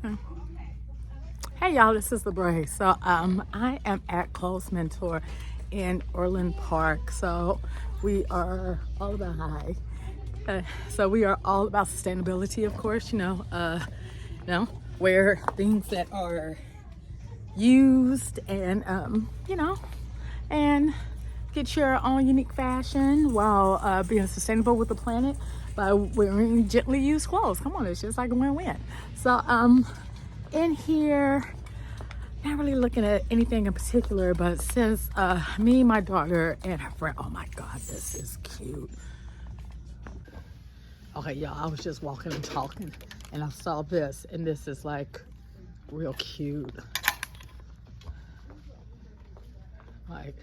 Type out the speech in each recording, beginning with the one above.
Okay. Hey y'all, this is LeBray. So I am at Clothes Mentor in Orland Park. So we are all about we are all about sustainability, of course. Wear things that are used and and get your own unique fashion while being sustainable with the planet by wearing gently used clothes. Come on, it's just like a win-win. So in here, not really looking at anything in particular, but since me, my daughter, and her friend, oh my God, this is cute. Okay, y'all, I was just walking and talking and I saw this, and this is like real cute. Like,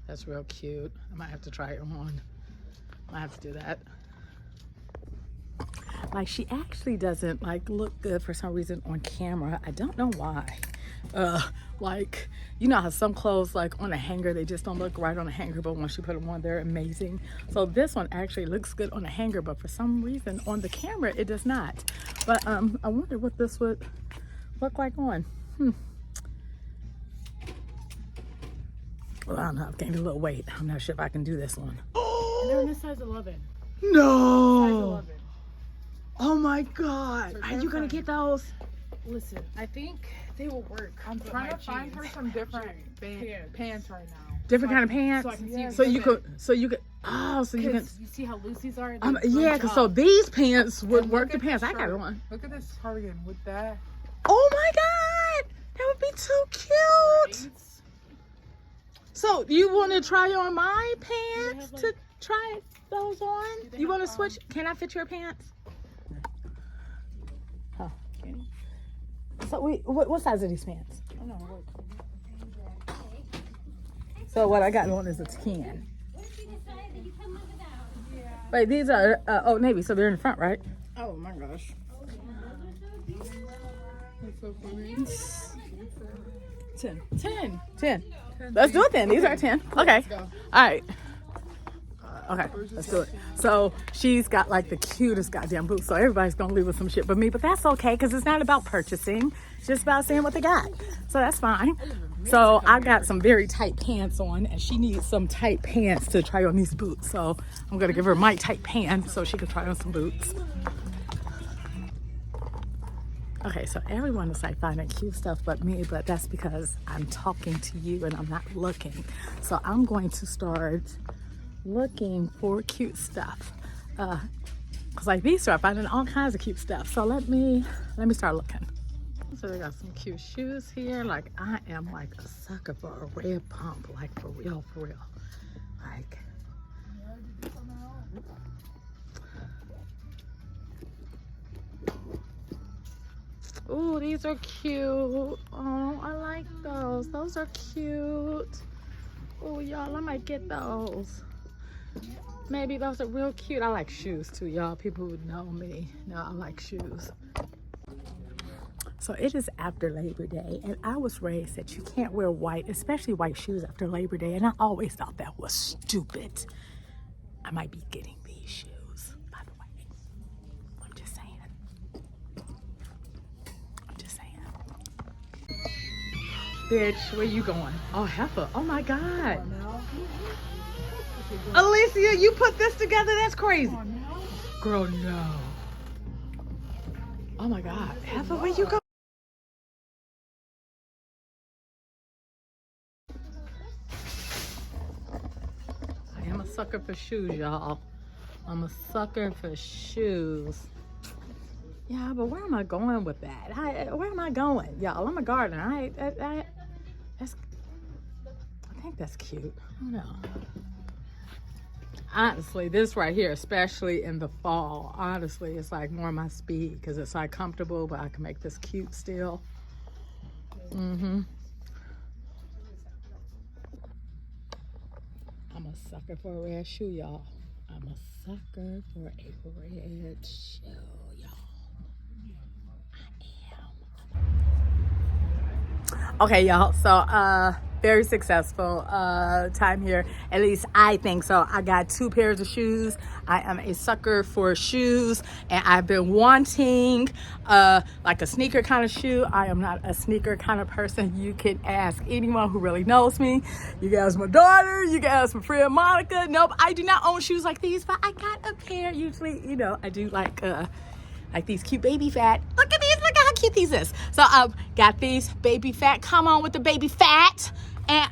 that's real cute. I might have to try it on. I might have to do that. Like, she actually doesn't like look good for some reason on camera. I don't know why. Like, you know how some clothes like on a hanger, they just don't look right on a hanger, but once you put them on, they're amazing. So this one actually looks good on a hanger, but for some reason on the camera it does not. But I wonder what this would look like on. Well, I don't know, I've gained a little weight. I'm not sure if I can do this one. And they're in this size 11. No! Size 11. Oh my God! Are you gonna get those? Listen, I think they will work. I'm trying to find her some different pants right now. Different kind of pants. So I can see So you could. Oh, so you can. You see how loose these are? Yeah, because so these pants would work the pants. I got one. Look at this cardigan with that. Oh my God, that would be too cute. Right? So you want to try on my pants to try those on? You want to switch? Can I fit your pants? Huh. Okay. So what size are these pants? Oh, no, So what I got on is a 10. Wait, these are Old Navy, so they're in the front, right? oh my gosh. That's so funny. 10. Let's do it then. These are 10. Okay. All right. Okay, let's do it. So she's got like the cutest goddamn boots. So everybody's gonna leave with some shit but me, but that's okay because it's not about purchasing. It's just about seeing what they got. So that's fine. So I got some very tight pants on, and she needs some tight pants to try on these boots. So I'm gonna give her my tight pants so she can try on some boots. Okay, so everyone is like finding cute stuff but me, but that's because I'm talking to you and I'm not looking. So I'm going to start looking for cute stuff. Cause like these are finding all kinds of cute stuff. So let me start looking. So they got some cute shoes here. Like I am like a sucker for a red pump, like for real. Like ooh, these are cute. Oh, I like those. Those are cute. Oh, y'all, I might get those. Maybe those are real cute. I like shoes too, y'all. People who know me know I like shoes. So it is after Labor Day, and I was raised that you can't wear white, especially white shoes after Labor Day, and I always thought that was stupid. I might be getting these shoes, by the way. I'm just saying. Bitch, where you going? Oh, heifer. Oh my God. Alicia, you put this together? That's crazy. Girl, no. Oh my God. Heifer, where you go? I am a sucker for shoes, y'all. I'm a sucker for shoes. Yeah, but where am I going with that? Where am I going? Y'all, I'm a gardener. I think that's cute. I don't know. Honestly, this right here, especially in the fall, honestly, it's like more my speed because it's like comfortable, but I can make this cute still. I'm a sucker for a red shoe, y'all. I'm a sucker for a red shoe, y'all. Okay, y'all, so very successful time here. At least I think so. I got 2 pairs of shoes. I am a sucker for shoes, and I've been wanting like a sneaker kind of shoe. I am not a sneaker kind of person. You can ask anyone who really knows me. You can ask my daughter. You can ask my friend Monica. Nope, I do not own shoes like these, but I got a pair. Usually, you know, I do like these cute baby fat. Look at these. Look at how cute these is. So got these baby fat. Come on with the baby fat. And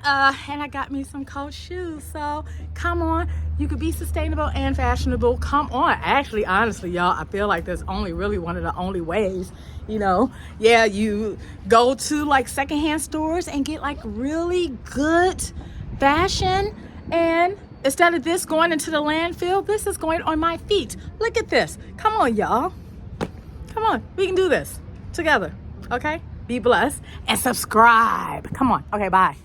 I got me some Coach shoes. So come on, you could be sustainable and fashionable. Come on. Actually, honestly, y'all, I feel like that's only really one of the only ways. You know, yeah, you go to like secondhand stores and get like really good fashion, and instead of this going into the landfill, this is going on my feet. Look at this. Come on, y'all. Come on, we can do this together. Okay? Be blessed and subscribe. Come on. Okay, bye.